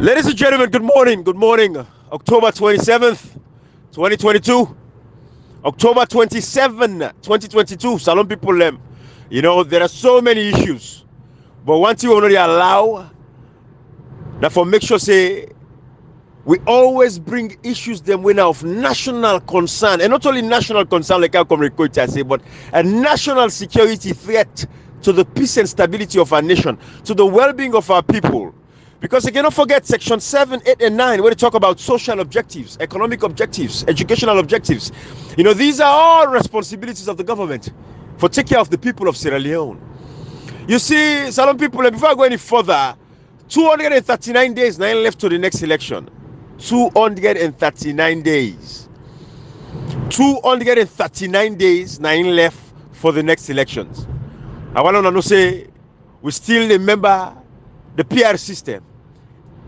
Ladies and gentlemen, good morning. Good morning. October 27th, 2022. October 27, 2022. Salon people, there are so many issues. But one thing we already allow, that for make sure say, we always bring issues them when of national concern. And not only national concern, like our comrade say, but a national security threat to the peace and stability of our nation, to the well-being of our people. Because you cannot forget Section 7, 8, and 9, where they talk about social objectives, economic objectives, educational objectives. These are all responsibilities of the government for taking care of the people of Sierra Leone. You see, Salon people, before I go any further, 239 days now left to the next election. 239 days. 239 days now left for the next elections. I want to know, say, we still remember the PR system.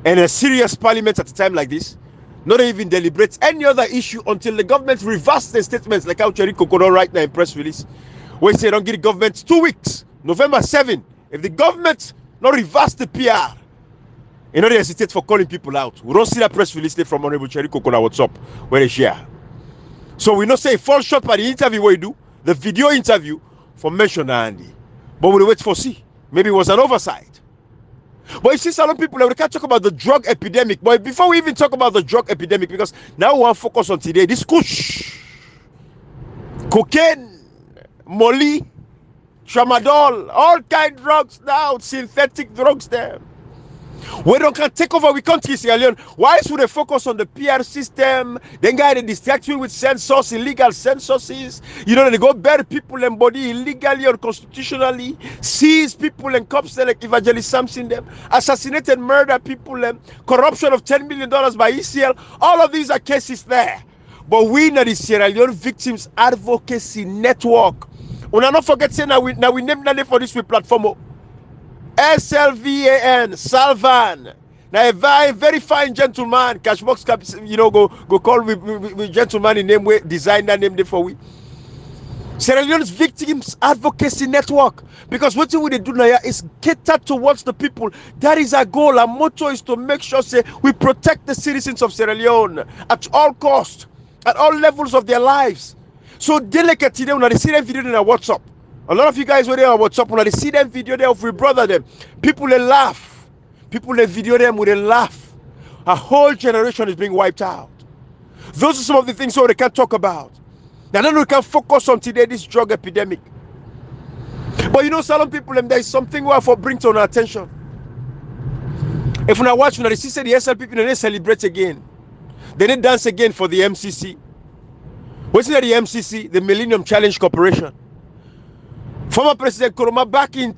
And a serious parliament at a time like this, not even deliberates any other issue until the government reverses their statements, like how Cherry Coconut right now in press release, where they say don't give the government 2 weeks, November 7. If the government not reverse the PR, they hesitate for calling people out. We don't see that press release from Honorable Cherry Coconut. What's up? Where they share. So we not say it falls short by the interview where you do, the video interview for mention Andy. But we wait for see. Maybe it was an oversight. But you see, some people, we can't talk about the drug epidemic. But before we even talk about the drug epidemic, because now we want to focus on today, this kush, cocaine, molly, tramadol, all kind of drugs now, synthetic drugs there. We don't can take over we country, Sierra Leone. Why should they focus on the PR system? Then guy they distract you with census, illegal censuses. They go bury people and body illegally or constitutionally, seize people and cops like Evangelist Samson them, assassinate and murder people and corruption of $10 million by ECL. All of these are cases there. But we know the Sierra Leone Victims Advocacy Network. We not forget say now we name the name for this platform. SLVAN, Salvan. Now a very fine gentleman, Cashbox cap, go call with gentleman in name way, design that name there for we. Sierra Leone's Victims Advocacy Network. Because what we do now is cater towards the people. That is our goal. Our motto is to make sure say we protect the citizens of Sierra Leone at all costs, at all levels of their lives. So delicate today when they see that video in our WhatsApp. A lot of you guys were there on WhatsApp when they see them video there of we brother them. People they laugh. People they video them with a laugh. A whole generation is being wiped out. Those are some of the things we can't talk about. Now then we can focus on today this drug epidemic. But Salon people, there is something we have to bring to our attention. If we watch when they see the SL people, they celebrate again. Then they dance again for the MCC. What's the MCC? The Millennium Challenge Corporation. Former President Nkrumah back in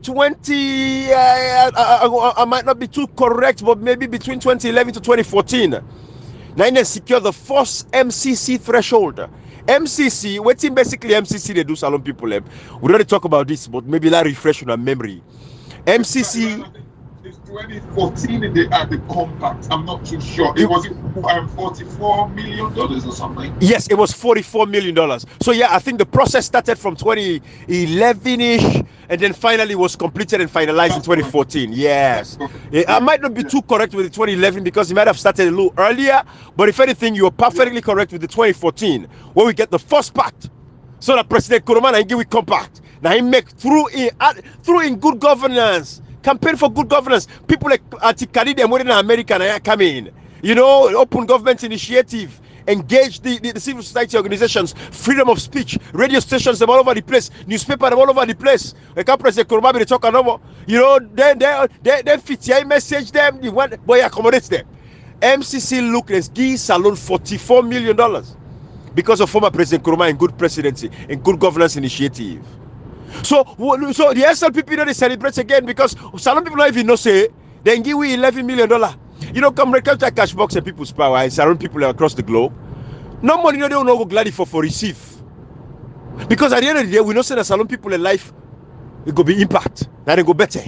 I might not be too correct, but maybe between 2011 to 2014, now they secure the first MCC threshold. MCC, waiting basically MCC they do Salon people. We already talk about this, but maybe that refresh on our memory. MCC. It's 2014 at the compact. I'm not too sure. It was $44 million or something. Yes, it was $44 million. So yeah, I think the process started from 2011ish, and then finally was completed and finalized in 2014. Yes, I might not be too correct with the 2011 because it might have started a little earlier. But if anything, you are perfectly correct with the 2014, where we get the first part. So that President Nkrumah and give it compact. Now he make through in good governance. Campaign for good governance. People like Anti-Canadian in America come in. Open government initiative. Engage the civil society organizations. Freedom of speech. Radio stations them all over the place. Newspaper them all over the place. Like President Nkrumah they talk over. Then fit message them. The one boy accommodates them. MCC look let's give Salon $44 million because of former President Nkrumah and good presidency and good governance initiative. So the SLPP they celebrate again because some people don't even know say they give we $11 million. Come recapture cash box and people's power and surround people across the globe. No money they don't go gladly for receive. Because at the end of the day, we know say that Salon people in life it go be impact, that they go better.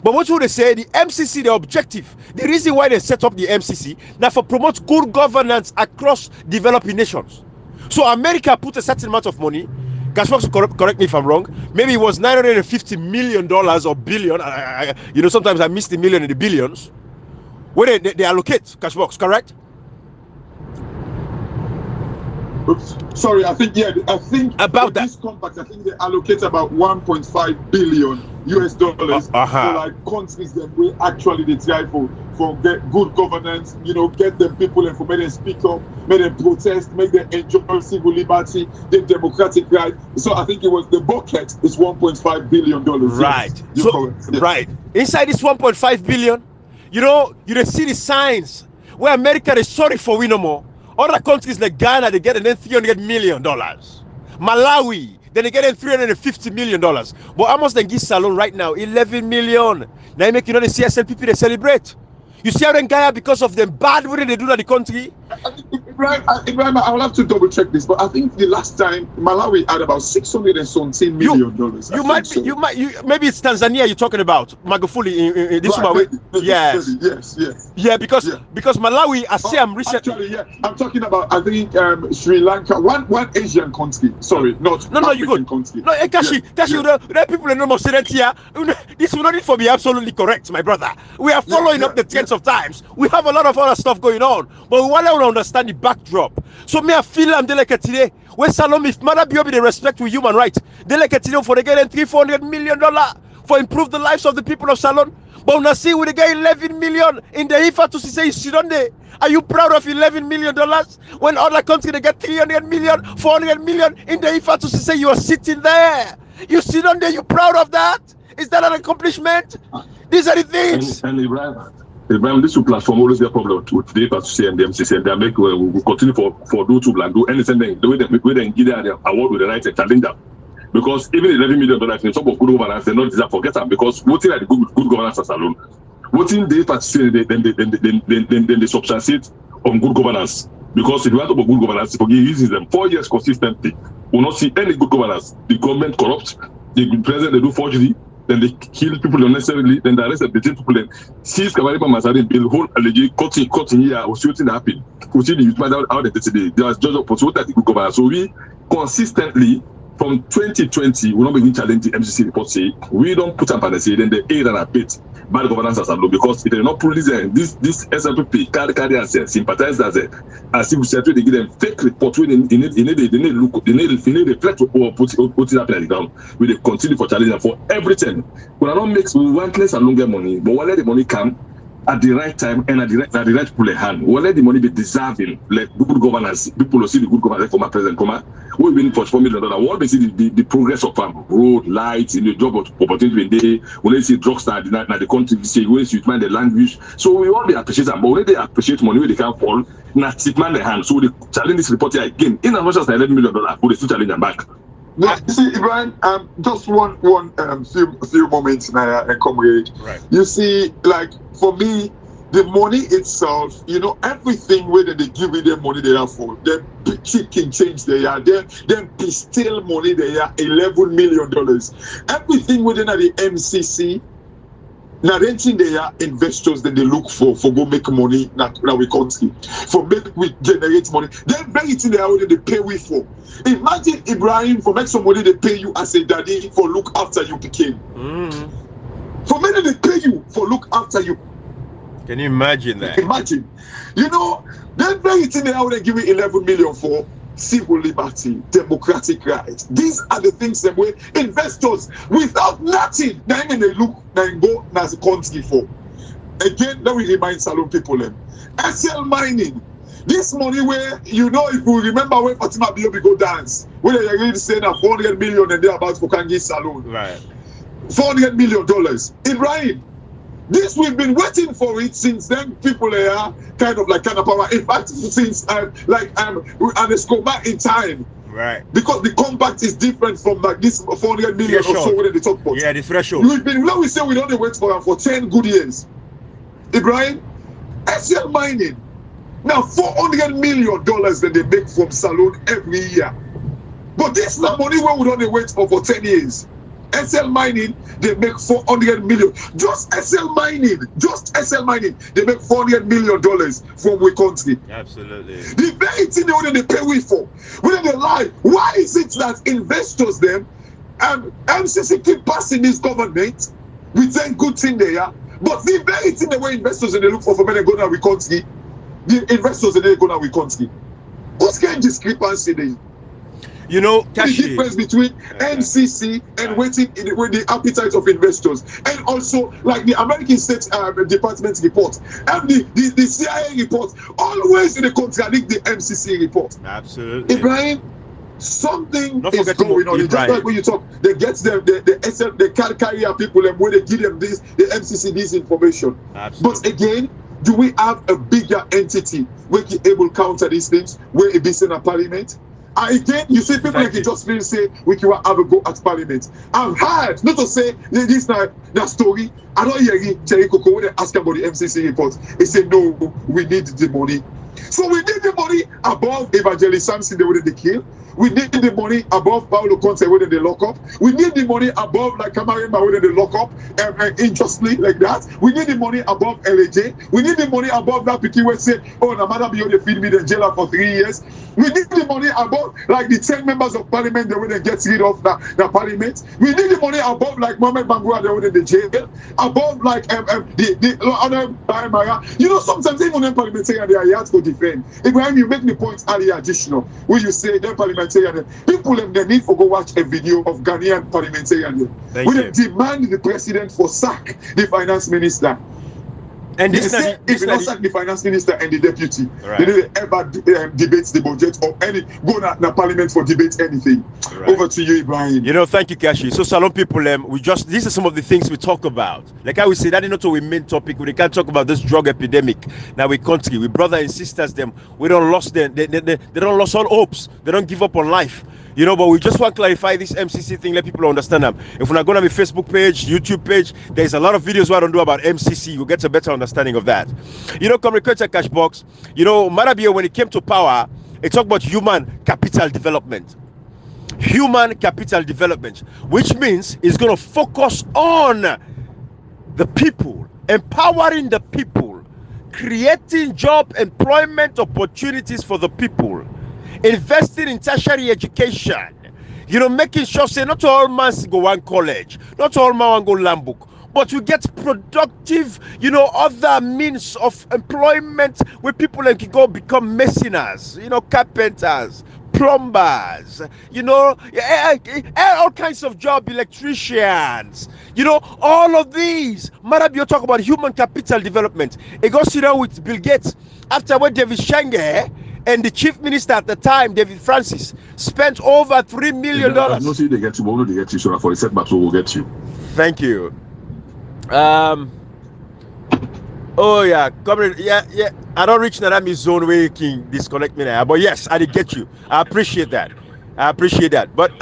But what would they say? The MCC, the objective, the reason why they set up the MCC, now for promote good governance across developing nations. So America put a certain amount of money. Cashbox, correct me if I'm wrong. Maybe it was $950 million or billion. Sometimes I miss the million and the billions. Where they allocate cash box, correct? Oops. Sorry, I think about this compact, I think they allocate about 1.5 billion US dollars for like countries that will actually they try for get good governance, get them people and for make them speak up, make them protest, make them enjoy civil liberty, the democratic right. So I think it was the bucket is 1.5 billion dollars. Right. Yes, so right. Inside this 1.5 billion, you see the signs where America is sorry for we no more. Other countries like Ghana, they get an $300 million. Malawi, then they get $350 million. But almost then give Salon right now 11 million. Now you make the CSLPP they celebrate. You see how then Gaia, because of them bad way they do that the country. Ibrahim, I will have to double check this, but I think the last time Malawi had about $617 million. Maybe it's Tanzania you're talking about. Magufuli this right, yes. Yeah, because Malawi, I say I'm recently. Actually, yeah, I'm talking about I think Sri Lanka, one Asian country. Sorry, not no, you go. Country. No, Kashi, the people in the most here. This will not need for be absolutely correct, my brother. We are following up the trends of times. We have a lot of other stuff going on, but we want to understand the backdrop. So me I feel I'm delicate today. When Salom if mother be the respect with human rights, delicate today for the getting $300 million for improve the lives of the people of Salon. But when I see we get 11 million in the IFA to say sit on there. Are you proud of $11 million when other countries they get 300 million, 400 million in the IFA to say you are sitting there? You sit on there, you proud of that? Is that an accomplishment? These are the things. And Ibrahim, this platform always get problem with the IFA and the MCC, and they make we continue for those to do anything. The way they give the award with the right to challenge them. Because even $11 million in some of good governance, they not deserve forget them because voting at the good governance as alone. Voting they participate, then they substantiate on good governance. Because if you want about good governance, if you use them 4 years consistently, will not see any good governance. The government corrupt, the president they do forgery, then they kill people unnecessarily, then the arrest and detain people, then seize Kavariba Mazari, build whole alleged cutting here, or shooting that happen. We see the youth matter how they today. There was just a possibility that good governance. So we consistently from 2020, we don't begin challenging MCC report say we don't put up and say then they aid and abet bad governance as a law because if they not police this SLPP carry as sympathize as if we say they give them fake report when they need reflect or put it up on the ground. We they continue for challenging for everything. We don't make we want less and longer money, but when let the money come at the right time and at the right people in hand. We'll let the money be deserving, like good governance. People will see the good governance from our president. We've been for $4 million. We'll be see the progress of road, lights, in the job opportunity in day. We'll see drugstore in the country. We'll see the language. So we all appreciate them, but when they appreciate money, they can't fall. Not tip man the hand. So they challenge this report here again. In as much as $11 million, we still challenge them back. Now, you see, Ibrahim, just one few moments now, comrade. Right. You see, like for me, the money itself, everything whether they give you the money they are for, then chicken change they are, then pistol money they are $11 million. Everything within the MCC. Now, then they are investors that they look for go make money. Now we can't see for make we generate money. Then very thing they are what they pay we for. Imagine Ibrahim for make some money they pay you as a daddy for look after you became. For many they pay you for look after you. Can you imagine that? Imagine, then very thing they are what they give you 11 million for. Civil liberty, democratic rights. These are the things that we investors without nothing. Then they look, then go as a country for. Again, let me remind Salon people them. SL mining. This money where if you remember when Fatima Biobi go dance, when they already saying that 400 million and they're about for Kangi Salon. Right. $400 million. Ibrahim. This we've been waiting for it since then. People are kind of power. In fact, since and Escobar in time. Right. Because the compact is different from like this 400 million or so when they talk about. Yeah, the threshold. We say we don't wait for 10 good years. Ibrahim, SL mining. Now $400 million that they make from Salon every year. But this is the money where we don't wait for 10 years. SL mining, they make $400 million. Just SL mining, they make $400 million from we country. Absolutely. The very thing they pay we for. When they lie, why is it that investors them MCC keep passing this government with them good thing there, But the very thing the way investors they look for when they go down with country, the investors they go down with country. What's kind of discrepancy there? You know, The difference between MCC and waiting with the appetite of investors, and also like the American State Department report and the CIA report, always they contradict the MCC report. Absolutely. Ibrahim, something Not is forgetting going on. It's just Ibrahim. like when you talk, they get them, they can't carry out people and when they give them this, the MCC this information. Absolutely. But again, do we have a bigger entity where we able to counter these things, where it be in a parliament? Again, you see people like you just feel say we can have a go at parliament. I've heard, not to say this that story, I don't hear Cherry Coco when they ask about the MCC report. They say no, we need the money. So we need the money above Evangelist Samson, the way they kill. We need the money above Paulo Conte, where they lock up. We need the money above like Camarema, where they lock up unjustly like that. We need the money above LAJ. We need the money above that Piki where say, oh, no matter beyond they feed me the jailer for 3 years. We need the money above like the 10 members of parliament, the way they get rid of the parliament. We need the money above like Mohamed Bangura, the way they jail. Above like the other Mara. You know, sometimes even in parliamentarian, they are here to defend. Ibrahim, you make the point earlier additional when you say them parliamentarian people they need to go watch a video of Ghanaian parliamentarian. We demand the president for sack the finance minister. And they say if you don't sack the finance minister and the deputy, they don't ever debate the budget or any go na parliament for debate anything. Over to you, Ibrahim. You know, thank you, Kashi. So, Salon people, these are some of the things we talk about. Like I would say, that is not our main topic. We can't talk about this drug epidemic. Now we country, we brother and sisters them. We don't lost them. They don't lost all hopes. They don't give up on life. You know, but we just want to clarify this MCC thing, let people understand them. If we're not going to be Facebook page, YouTube page, there's a lot of videos I don't do about MCC. You'll get a better understanding of that. You know, Communicator Cashbox, you know, Marabia, when it came to power, it talked about human capital development. Human capital development, which means it's going to focus on the people, empowering the people, creating job employment opportunities for the people, investing in tertiary education, you know, making sure say not all man go one college, not all man go Lambuk, but we get productive, you know, other means of employment where people can go become masoners, you know, carpenters, plumbers, you know, all kinds of job, electricians, you know, all of these. Marabio talk about human capital development. It goes sit down with Bill Gates after what David Shenge and the chief minister at the time, David Francis, spent over $3 million. No, see, they get you, but they get you, so for the setback, we'll get you. Thank you. Oh yeah, comrade. Yeah. I don't reach Narami zone where you can disconnect me now. But yes, I did get you. I appreciate that. But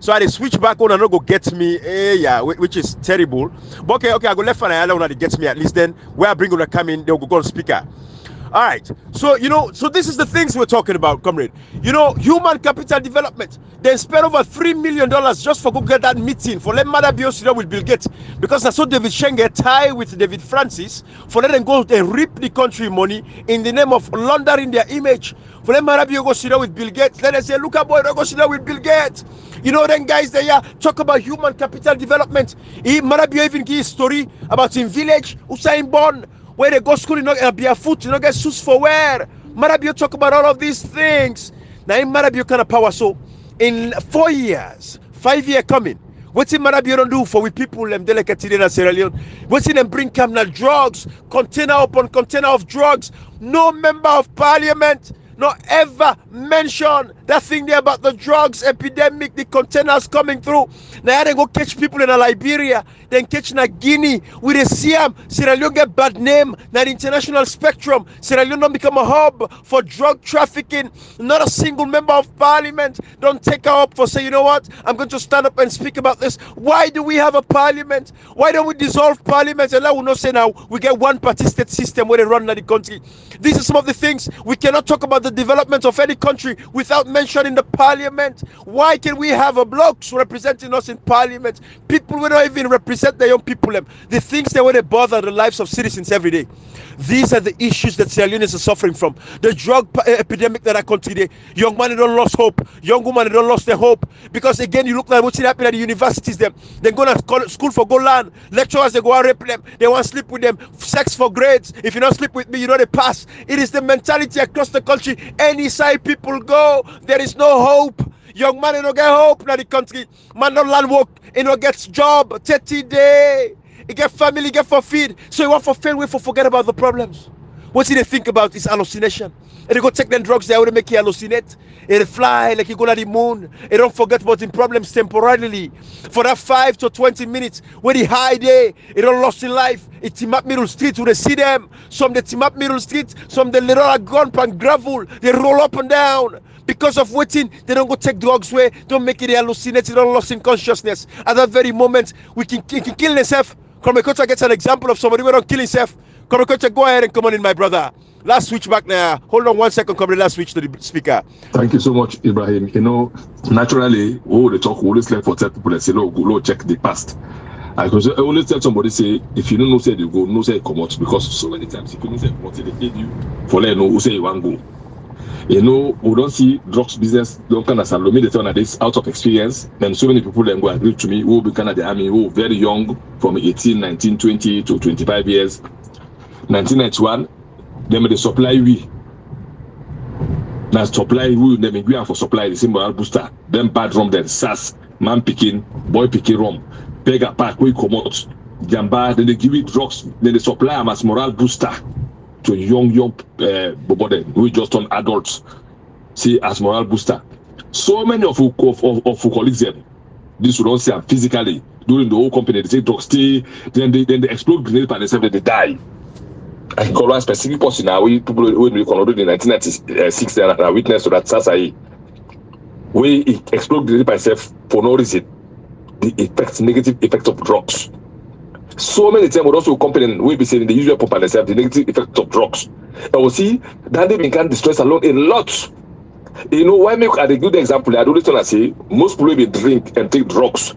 so I did switch back on and not go get me. Yeah, which is terrible. But okay, I go left and I allow to get me at least. Then where I bring on come in, they'll go on speaker. All right, so you know, so this is the things we're talking about, comrade. You know, human capital development. They spent over $3 million just for go get that meeting for let Mother Biosida with Bill Gates, because I saw David Shenge tie with David Francis for let them go and reap the country money in the name of laundering their image. For let Mother Bio go sit down with Bill Gates. Let them say, look at boy, don't go sit down with Bill Gates. You know, then guys, they talk about human capital development. Mother Bio even give a story about in village Usain Bolt, where they go school, you know, barefoot, you know, get shoes for wear. Marabio talk about all of these things. Now in Marabio kind of power. So in 4 years, 5 years coming, what's in Marabio don't do for we people them delicate in Sierra Leone? What's in them bring camera drugs, container upon container of drugs? No member of parliament not ever mention that thing there about the drugs epidemic, the containers coming through. Now they go catch people in Liberia, then catch in Guinea with a Siam. Sierra Leone get bad name. Now the international spectrum, Sierra Leone don't become a hub for drug trafficking. Not a single member of parliament don't take her up for say, you know what, I'm going to stand up and speak about this. Why do we have a parliament? Why don't we dissolve parliament? And I will not say now we get one party state system where they run the country. These are some of the things. We cannot talk about the development of any country without mentioning the parliament. Why can we have a blocks representing us in parliament? People will not even represent their own people. The things that would bother the lives of citizens every day. These are the issues that Sierra Leoneans are suffering from. The drug epidemic that I continue. Young man don't lost hope. Young woman don't lost their hope. Because again, you look like what's happening at the universities. They go to school for go learn. Lecturers, they go and rape them. They want to sleep with them. Sex for grades. If you don't sleep with me, you know they pass. It is the mentality across the country. Any side people go, there is no hope. Young man, you don't get hope in the country. Man don't learn work. You don't get job. 30 days. You get family, you get for feed. So you want for fail, wait for forget about the problems. What do they think about is hallucination. And they go take them drugs, they will make you hallucinate. They fly like you go to the moon. They don't forget about the problems temporarily. For that 5 to 20 minutes, when they high day, they don't lost in life. It's Team Up Middle Street, where they see them. Some they Team Up Middle Street, some they little gun pan gravel. They roll up and down. Because of waiting, they don't go take drugs where don't make it hallucinate, they don't lost in consciousness. At that very moment, we can kill themselves. Komekocha gets an example of somebody who don't kill himself. Komekocha, go ahead and come on in, my brother. Last switch back now. Hold on 1 second, come let's switch to the speaker. Thank you so much, Ibrahim. You know, naturally, we always like for tell people that say, no, go check the past. I always tell somebody, say, if you don't know, say you go, no, say you come out. Because so many times, if you don't say what they aid you, for let know who say you want to go. You know, we don't see drugs business don't kind of salome the turn this out of experience. And so many people then go agree to me who become at the army who very young from 18, 19, 20 to 25 years. 1991, them they supply we. Now supply we them agree for supply the same moral booster. Them bad rum then SAS, man picking, boy picking rum, beggar pack we come out. Jamba, then they give you drugs, then they supply them as moral booster. To young body we just turn adults, see as moral booster. So many of colleagues them, this would not see them physically during the whole company. They take drugs, stay, then they explode grenade by themselves, they die. I can call one specific person now. People when we concluded in 1996 and I witnessed to that Sasai, where it explode grenade by itself for no reason. The negative effect of drugs. So many times we also complain we be saying the usual pump and the negative effect of drugs. And we see that they can destroy alone a lot. You know why make a good example? I do this one. I say most people will drink and take drugs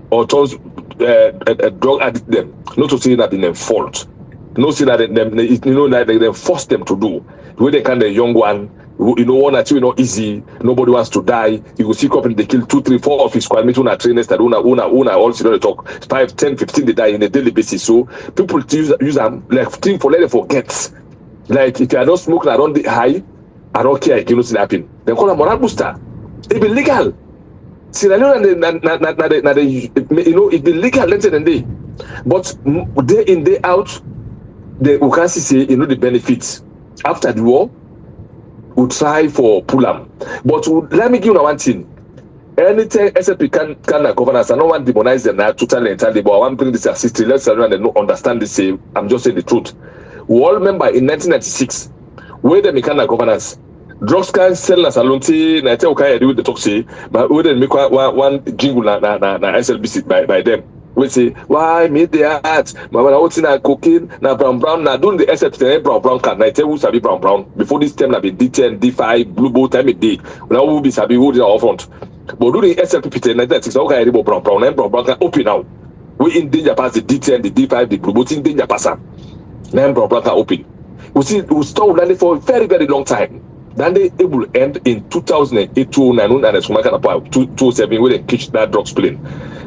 or turns a drug addict them. Not to say that in their fault. Not say that they force them to do. The way they can the young one. You know, one or two, easy. Nobody wants to die. You will see company they kill 2, 3, 4 of his squad mates. Una trainers that una also talk 5, 10, 15 they die in a daily basis. So people use them like thing for let them forget. Like if you are not smoking, I don't high, I don't care. You know, see happen. They call a moral booster. It be legal. See, you know, it be legal later than day. But day in day out, we can see the benefits after the war. We try for pull-up. But let me give you one thing. Anything SLP can governance, I don't want to demonize them now totally entirely, but I want to bring this as history. Let's understand this. I'm just saying the truth. We all remember in 1996, where the mechanical governance, drugs can sell us alone. I tell you, I do the talk say, but we didn't make one jingle na SLBC by them. We say, why made the art? Mama, what's in cocaine? Now brown. Now doing the SLP brown card. Now tell who sabi brown. Before this time, na be D10, D5, blue boat time a day. Now who be sabi who did our front. But do the SLP 1996. Okay, I brown. Then brown can open now. We in danger pass the D10, the D5, the blue boat in danger pass. Then brown can open. We see we stop landing for a very very long time. Then they able end in 2008, 2009, and 2007 when they catch that drugs plane.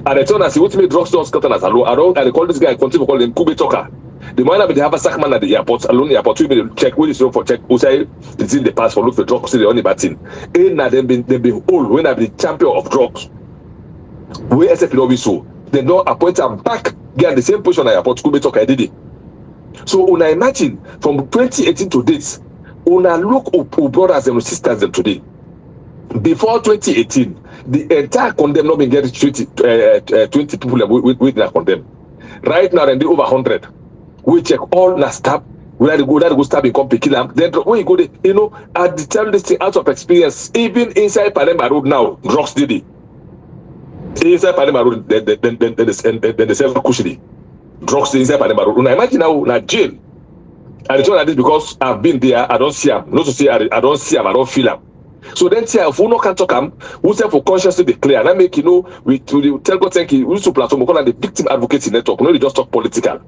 And I told us, what made drugs don't scatter us alone. And they call this guy, continue to call him Kube Talker. The man they have a sack man at the airport, alone the airport, we will check, we for check, who say it's in the past for look for drugs, the only bad thing. And now they've been old, when I've been champion of drugs. We SFP so. They don't appoint them back, get the same position at the airport, Kube Talker did it. So when I imagine from 2018 to this, when I look up brothers and sisters them today, before 2018, the entire condemn not been getting 20 people with that condemn. Right now, and they over 100. We check all na stab. We had to go stab in come kill them. Then when you go there, you know, at the time this thing out of experience, even inside Palema Road now, drugs did it. Inside Palema Road, then the self cushiony. Drugs inside Palema Road. When I imagine now jail. And it's not like this because I've been there, I don't see them. Not to say I don't see them, I don't feel them. So then, if we no can talk them, we say for consciously declare. And I make we tell God thank you. We used to platform we call the victim advocacy network. We don't just talk political.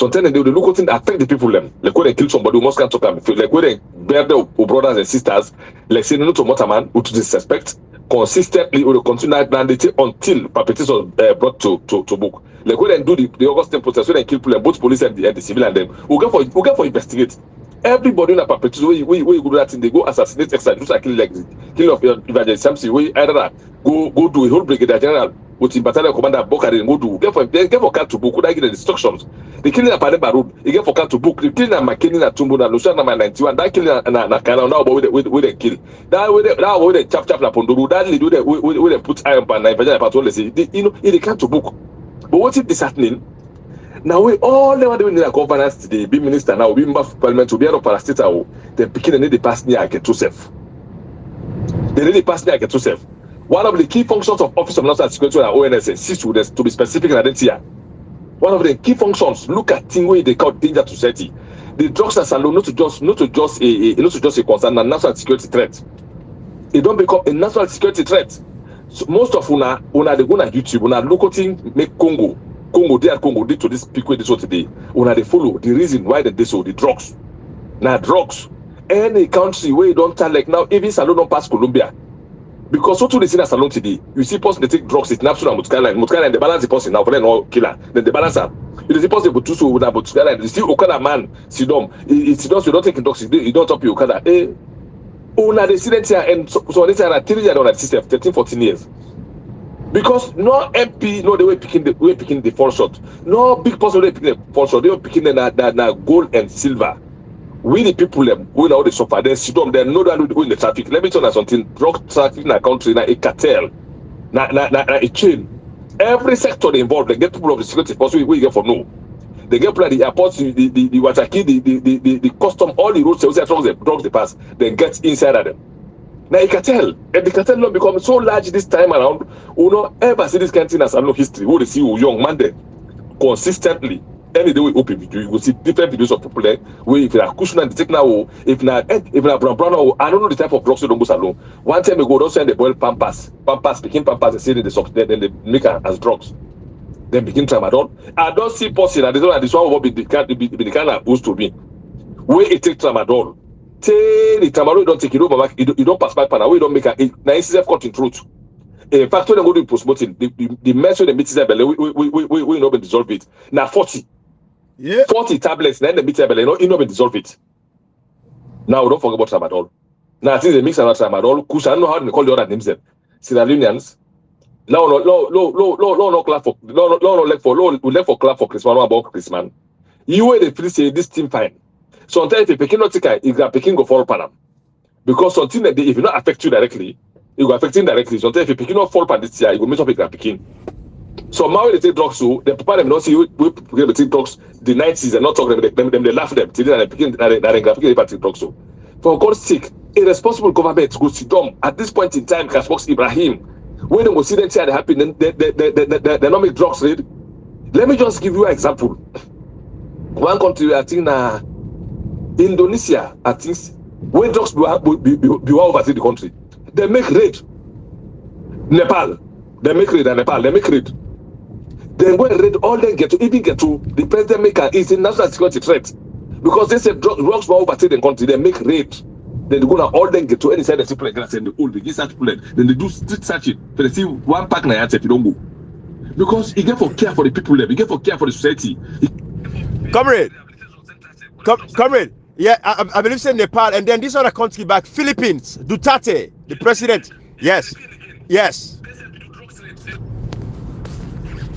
Sometimes they look at things that affect the people them. Like when they kill somebody, we must can't talk about. Like when they bear their brothers and sisters, like say no to Motaman, who to disrespect consistently or continue that until perpetrators are brought to book. Like when they do the August 10 protest, when they kill people, both police and the civilian them, we go for investigate. Everybody in a perpetrator, we go do that thing, they go assassinate, extrajudicial kill like kill of Evangelist Samson, we either go do a whole brigadier general with the battalion commander Bokari and go do get for cat to book, could I get the instructions? The killing of Pademba Road, you get for cat to book, the killing of McKinney at Tumbo and Luciana 91, that killing na Kana now with the kill. That with the chap na Ponduru, that lead with the put iron pan Evangelist Patrol, say, you know, it can't to book. But what's it disheartening? Now we all never doing the governance today, be minister now, be member of parliament, to be out of parastatal, then picking and need the pass near get to self. They need the pass near get to self. One of the key functions of Office of National Security and ONS, to be specific and identity. One of the key functions, look at things where they call danger to society. The drugs are alone not to just a concern and national security threat. It don't become a national security threat. So most of una they go on YouTube, una look at things make Congo did to this people they saw today. Una they follow the reason why they so the drugs. Now drugs. Any country where you don't tell like now, even Salon don't pass Colombia. Because so too they see that Salon today, you see person they take drugs, it's Napsul and Mutkaila, they balance the person now for them no killer. Then they balance up. You see person but two with Mutkaila, you see Okada man, Sidom. It's not you don't take drugs, you don't top you Okada. Una they see that here and so they say that 3 years on that system, 13, 14 years. Because no MP, no, they were picking the fall shot. No big person they picking the fall shot. They were picking the gold and silver. We the people them we know they suffer. They sit down. They know that we in the traffic. Let me tell you something. Drug traffic in a country, na a cartel, na a chain. Every sector they involved. They get people of the security force. We get for no. They get people at the airports, the Wataki, the custom, all the roads. They say drugs they pass. They get inside of them. Now a cartel, and the cartel not become so large this time around. We don't ever see this kind of thing as a no history. We see you young man there consistently. Any day we open video, you will see different videos of people there. Where if you are cushion and the take now, if not brown, I don't know the type of drugs you don't go salon. One time ago, don't send the boil pampers, picking pampers, and say they suck, then they make it as drugs. Then begin tramadol. I don't see person that this one will be the kind of used to be. Where it take tramadol. The tramadol you don't take it, you don't pass back panel, you don't make a nice cut in truth. In fact, when they go to postmortem, the mess with the meat we know dissolve it. Now 40. Yeah. 40 tablets, then the meat you know dissolve it. Now don't forget about tramadol. Now I think they mix around tramadol, kush, I don't know how they call the other names them. Sierra Leoneans. No clap for clap for Christmas, no about Christmas. You where they feel say this thing fine. Sometimes if you picking not take if you picking go fall panam. Because something that if it not affect you directly, it will affect indirectly. Sometimes if you picking not fall pan this year, you will make up a picking. So now they take drugs, so the people them not see we take drugs the 90s and not talk them they laugh them till they picking they take drugs. So for God's sake, irresponsible government go sit down at this point in time, Kasbox Ibrahim. When they go see them say they happy, they not make drugs read. Let me just give you an example. One country, I think Indonesia, I think when drugs be overtake the country, they make raid. Nepal, they make raid. Then go and raid all they get to the president make it's a national security threat. Because they say drugs will overtake the country, they make raid. Then they go now all then get to any side of the people and the old begin search people. Then they do street searching. But they see one pack na if you don't go. Because you get for care for the people there, you get for care for the society. Comrade. Yeah, I believe in Nepal, and then this other country back, Philippines, Duterte, the president. Yes.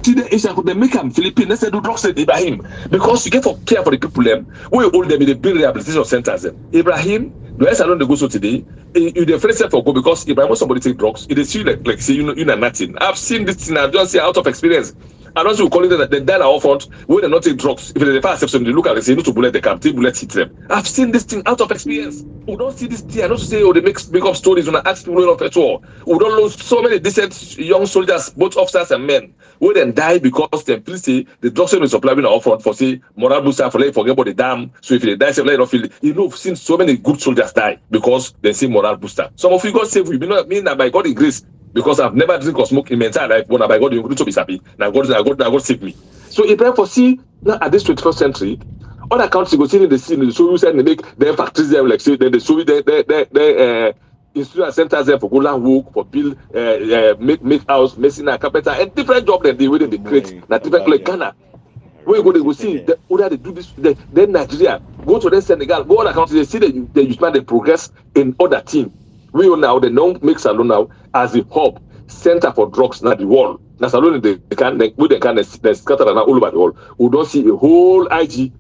They make them Philippines, they say do drugs with Ibrahim. Because you get for care for the people them, we hold them in the big rehabilitation centers them. Ibrahim, the rest alone they go so today, you the first step for go because Ibrahim when somebody take drugs, it is you like say you know nothing. I've seen this thing, I just say out of experience. I don't see call it that they die out front when they not take drugs. If they pass exception, they look at it, say no to bullet the camp, take bullet hit them. I've seen this thing out of experience. We don't see this thing. I don't say they make up stories when I ask people of at all. We don't lose so many decent young soldiers, both officers and men, who then die because they please say the drugs will supply in our front for say moral booster for forget about the dam. So if they die, say let not feel. You know, seen so many good soldiers die because they say moral booster. Some of you God save we, not mean that by God's grace. Because I've never drink or smoke in my entire life, but by God, you need to be happy. Now God save me. So Ibrahim foresee now at this 21st century, other countries go see in the Soviet and they make their factories there, like say the Soviet institutional centers there for go land work, for build, make house, medicine, carpenter, and different jobs that they where they create. Now different like Ghana. Where you go, they go see whether they do this. Then Nigeria go to the Senegal, go other countries. They see the youth man they progress in other team. We now they don't make Salone now as the hub center for drugs, not the world. Now Salone they can they scatter now all over the world. We don't see a whole IG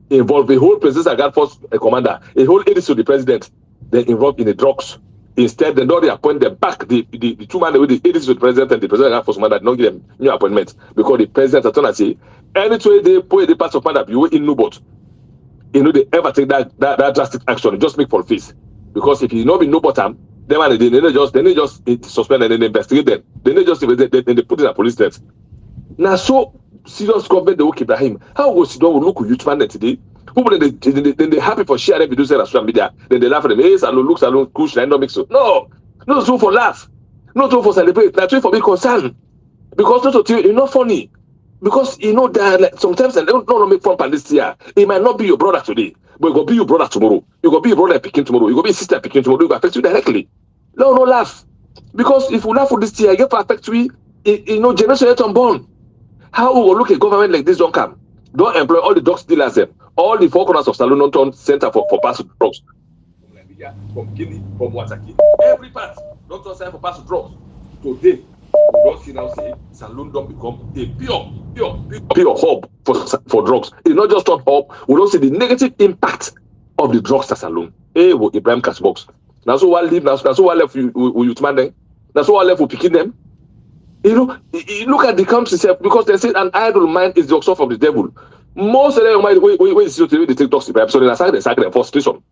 involved, a whole presidential guard force commander, a whole aide to the president. They involved in the drugs. Instead, they don't appoint them back. The two men with the aide to the president and the president guard force commander don't give them new appointments because the president attorney say any way they put the parts of man you in no but they ever take that drastic action, just make for face. Because if you not be no bottom, they just suspend and then investigate them. Then they just they put in a police net. Now so serious government they will keep him. How was it don't look youth man today? People they happy for sharing videos on social media. Then they laugh at them. Hey, salon looks salon kush and don't make so. No so for laugh, not so for celebrate. That's for be concerned. Because not to you not funny. Because you know that like, sometimes they don't make fun this year. It might not be your brother today, but it will be your brother tomorrow. You will be your brother picking tomorrow. You will be your sister picking tomorrow. It will affect you directly. No laugh. Because if you laugh for this year, it will affect you. Generation yet unborn. How we will look at government like this don't come. Don't employ all the drug dealers them. All the four corners of Salone don't turn center for pass drugs. From Guinea, from Wataki. Every part don't turn center for pass drugs. Today. We don't see now say Salone don't become a pure hub for drugs. It's not just a hub. We don't see the negative impact of the drugs at Salone. Ibrahim Cashbox. Now so what leave now? So what left with youth man then? Now so what left with picking them? You look at the country itself because they say an idle mind is the oxen of the devil. Most of them might wait see they take drugs. So they sack them for frustration.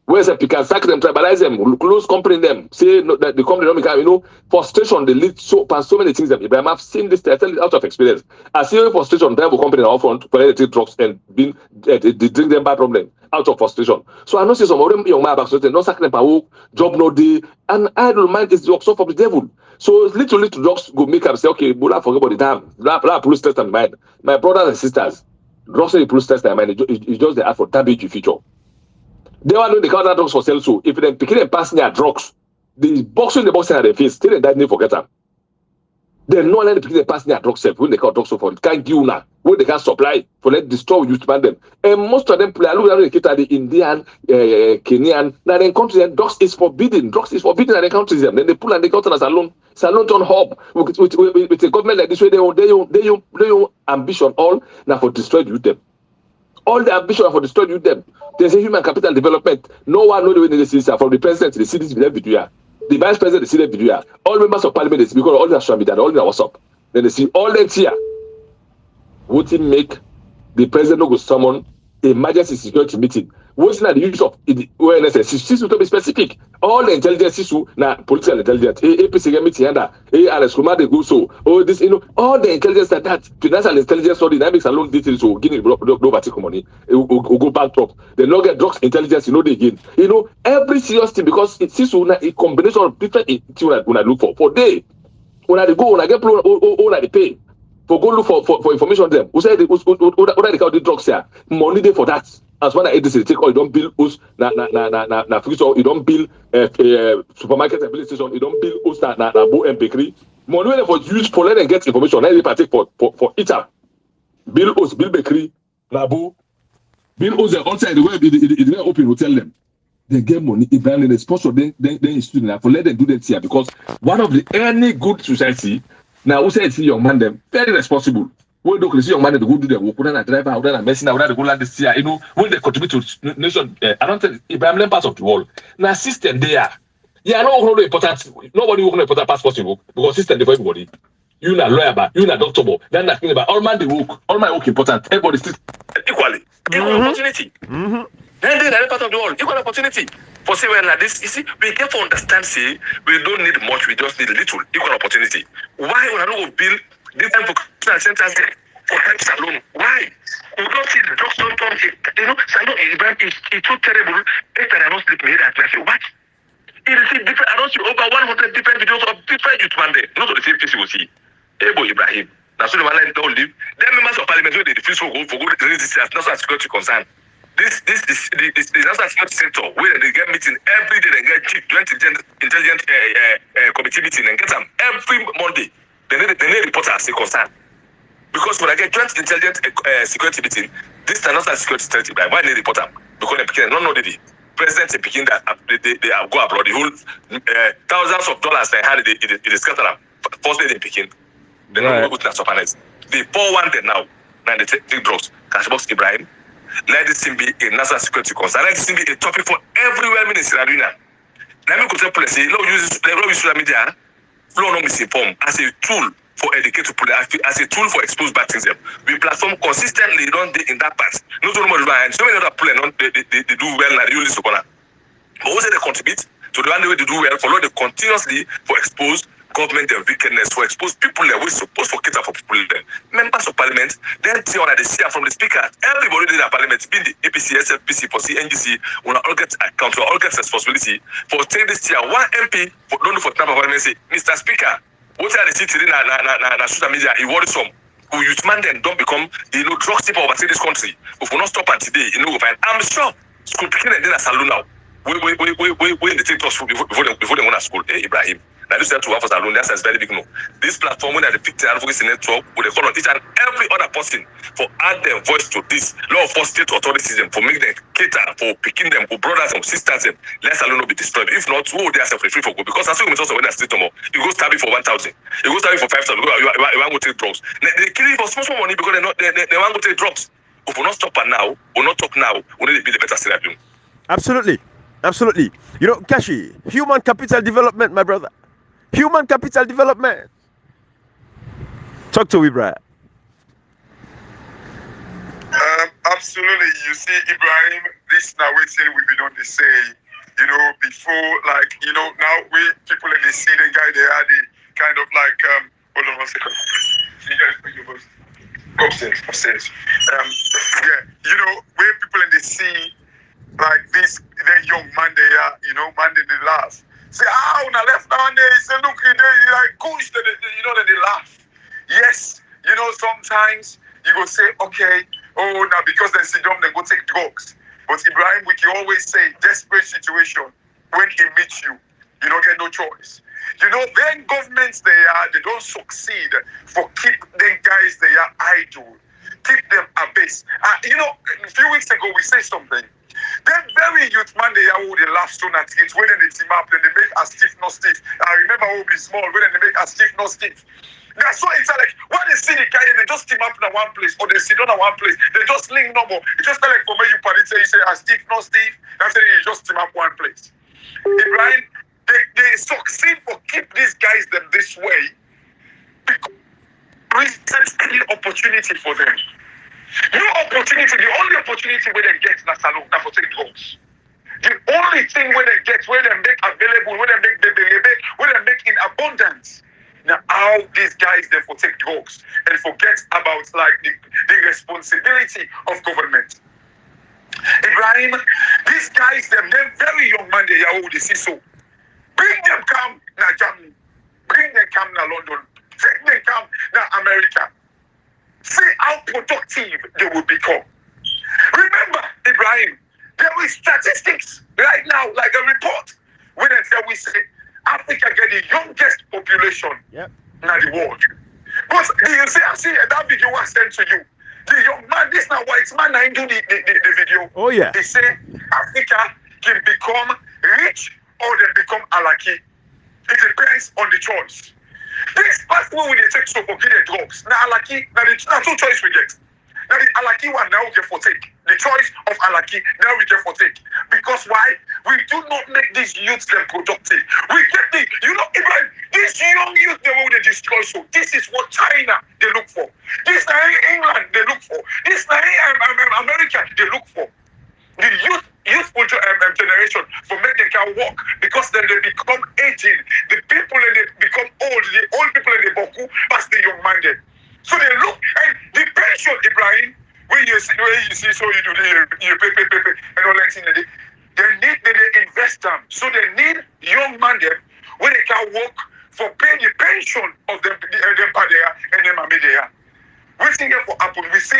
Whereas if you can sack them, tribalize them, close company them, say that the company don't make, frustration, they lead so many things. Ibrahim, I've seen this, I tell you out of experience. I see frustration, drive a company out front, for they take drugs and they drink them bad problem out of frustration. So I know see some of them young man back, so they not sack them per work, job no day, and idle mind is the oxen of the devil. So little drugs go make up say, okay, but forget about the damn, blah, police test and mind. My brothers and sisters, drugs say police test and mind, it's just the act for damage your future. They want to know the counter drugs for sale. So if they picking and passing their drugs, the boxing at their face, still they need forget them. They no let the picking and passing their drugs self when they call drugs for it can't give now when they can supply for let destroy you to them. And most of them play the Indian, Kenyan. Now in countries drugs is forbidden. Drugs is forbidden in the countries. Then they pull and they counter as Salone don't hub with a government like this way. They own ambition all now for destroy you them. All the ambition for destroy you them. There's a human capital development. No one knows the way they see this. From the president to the cities video. The vice president they see the video. All members of parliament they see because all the social media, all the WhatsApp. Then they see all them here. Would he make the president no go summon emergency security meeting? What's not the use of awareness? Sisu to be specific. All the intelligence issue now political intelligence. APC meeting under. Alex Kumar they go so. Oh this all the intelligence that financial intelligence or dynamics alone details so Guinea no particular money. Will go bankrupt. They not get drugs intelligence. They gain. Every serious thing because it's Sisu a combination of different things when I look for day. When I go when I get they pay. For go look for information on them. Who say they count the drugs here? Money there for that. As one agency take all you don't bill us na future you don't bill supermarket and police station you don't bill us na bo and bakery. Money when for use for let them get information. Let them take for each up. Bill us bill bakery na bo bill us outside the way it open hotel them. They get money. If they sponsor then student for let them do that here because one of the any good society. Now, who said see young man them very responsible. When they see young man they go do their work, when they drive out, when they messing out, when they go land this year, when they contribute to nation. I don't think Ibrahim parts of the world. Now, system there, no one important. Nobody will important passport in work because system for everybody. You not lawyer, but you not doctor, but then that thing about all man the work, all my work important. Everybody still equal opportunity. Then they are part of the world, equal opportunity. For say when like this, you see, we get to understand, say, we don't need much, we just need little, equal opportunity. Why when I don't go build different vocational centers for help Salone? Why? We don't see the drugs don't come, Salone is too terrible, if I don't sleep, maybe I say, what? It is different, I don't see over 100 different videos of different youth man there. Not the same face you will see. Ibrahim. That's why the one don't leave. Then members of parliament where they refuse for go raise this as national security concern. This national security sector where they get meeting every day, they get joint intelligent committee meeting and get them every Monday. They need report as a concern. Because when I get joint intelligent security meeting, this is national security strategy. Why they report them? Because they don't know the president is picking that they go abroad. The whole thousands of dollars they had they scatter them. First day they picking. They don't know what that's finance. They pour one day now they take drugs. Cashbox Ibrahim. Let this thing be a national security concern. Let this thing be a topic for everywhere in Sierra Leone. Let me go to policy. Let use social media. Flow no misinform as a tool for educate people, as a tool for expose bad things. We platform consistently don't in that part. Not only and so many other people they do well and they use this corner. But also they contribute to the one way they do well, follow them continuously for expose government and wickedness, for expose people that we're supposed to cater for people there. Members of parliament, then see on the CR from the speaker. Everybody in the parliament, being the APC, SFPC, for CNGC, will all get account, all get responsibility for taking this tier. One MP for don't do for time of parliament say, Mr. Speaker, what are the city na social media? He worries some who youth man then don't become drug people oversee this country. If we not stop and today, go find. I'm sure school picking and then a saloon now. We in the TikTok school before they go to school. Hey Ibrahim. Now this is to have a saloon. That's a very big no. This platform when the picture advocacy network will call on each and every other person for add their voice to this law for state authorities for make them cater for picking them for brothers and sisters them. Let saloon not be destroyed. If not, who they are free for go because as soon as when they street tomorrow, you go stab it for 1,000. You go stab it for 5,000. You want to take drugs. They kill you for small money because they want to take drugs. If we not stop now, we not talk now, we need to be the better scenario. Absolutely. Absolutely. You know, Kashi, human capital development, my brother. Human capital development. Talk to me, Brad. Absolutely. You see, Ibrahim, this now waiting we be on the say, before, now we people in the see the guy, they are the kind of hold on 1 second. You guys bring your voice. Upstairs. Where people in the see, like this, the young man they are, man in the last. Say, on the left hand there, say, look, they like goose, that they laugh. Yes, sometimes you go say, okay, now because they sit down, they go take drugs. But Ibrahim, we can always say, desperate situation, when he meets you, you don't get no choice. Then governments they don't succeed for keep them guys they are idle, keep them abyss. A few weeks ago we say something. Then very youth man they are who they laugh stone at it when they team up, then they make a stiff no stiff. I remember who be small when they make a stiff no stiff. That's why it's like when they see the guy and they just team up in one place or they sit down in one place, they just link no more. It's just like for me you party say you say a stiff no stiff, that's why you just team up one place. Ibrahim, they succeed for keep these guys them this way because there's any opportunity for them. No opportunity, the only opportunity where they get na salon, na for take drugs. The only thing where they get, where they make available, where they make where they make in abundance. Now how these guys they for take drugs and forget about the responsibility of government. Ibrahim, these guys them very young man they are they see so. Bring them come na Germany, bring them come na London, take them come na America. See how productive they will become. Remember, Ibrahim, there is statistics right now, like a report, when we say Africa get the youngest population in the world. But you see, I see that video was sent to you. The young man, this now white man, I do the video. Oh yeah. They say Africa can become rich or they become alaki. It depends on the choice. This pathway we take so for getting drugs. Now alaki, now two choice we get. Now the alaki one now we get for take. The choice of alaki now we get for take. Because why? We do not make these youths them productive. We get Ibrahim, these young youth they will destroy. So this is what China they look for. This is England they look for. This is America they look for. The youthful generation for make they can walk because then they become aging. The people and they become old. The old people and they boku as the young man then. So they look and the pension, Ibrahim, when you see so you do you pay and all that thing they invest them. So they need young man them when they can work for paying the pension of them there and them are there. Waiting here for Apple. We see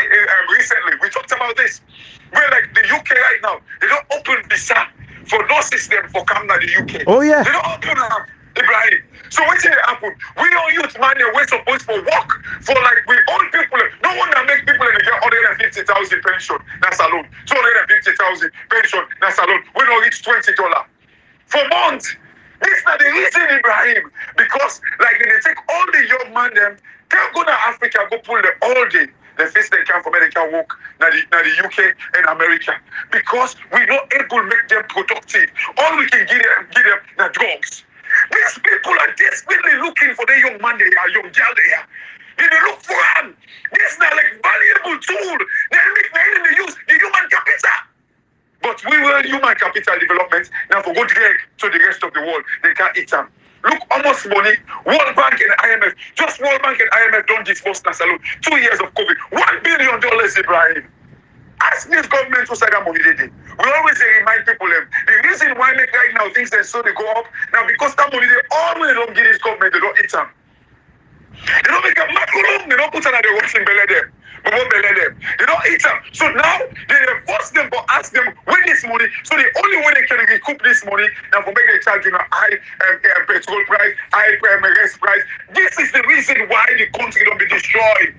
recently, we talked about this. Where like the UK right now, they don't open visa for nurses them for coming to the UK. Oh yeah. They don't open up, Ibrahim. So what's in the Apple? We all use money we're supposed for work for like we own people. No one that make people in the get 150,000 pension. That's alone. 250,000 pension. That's alone. We don't reach $20 for months. This is not the reason, Ibrahim, because like they take all the young man them, can't go to Africa, go pull them all day. The face they can for medical work now the UK and America because we not able to make them productive. All we can give them the drugs. These people are desperately looking for the young man they are, young girl they are. They look for them. This is not like valuable tool. They use the human capital. But we will human capital development now for good drag to the rest of the world. They can't eat them. Look how much money World Bank and IMF, just World Bank and IMF don't disburse us alone. 2 years of COVID, $1 billion, Ibrahim. Ask this government to say that money they did. We always remind people them. The reason why make right now things so they go up now because that money they always don't give this government, they don't eat them. They don't make a macaron, they don't put another works in belly them. They don't eat them. So now they force them but ask them where this money. So the only way they can recoup this money now for make they charge high petrol price, high gas price. This is the reason why the country don't be destroyed.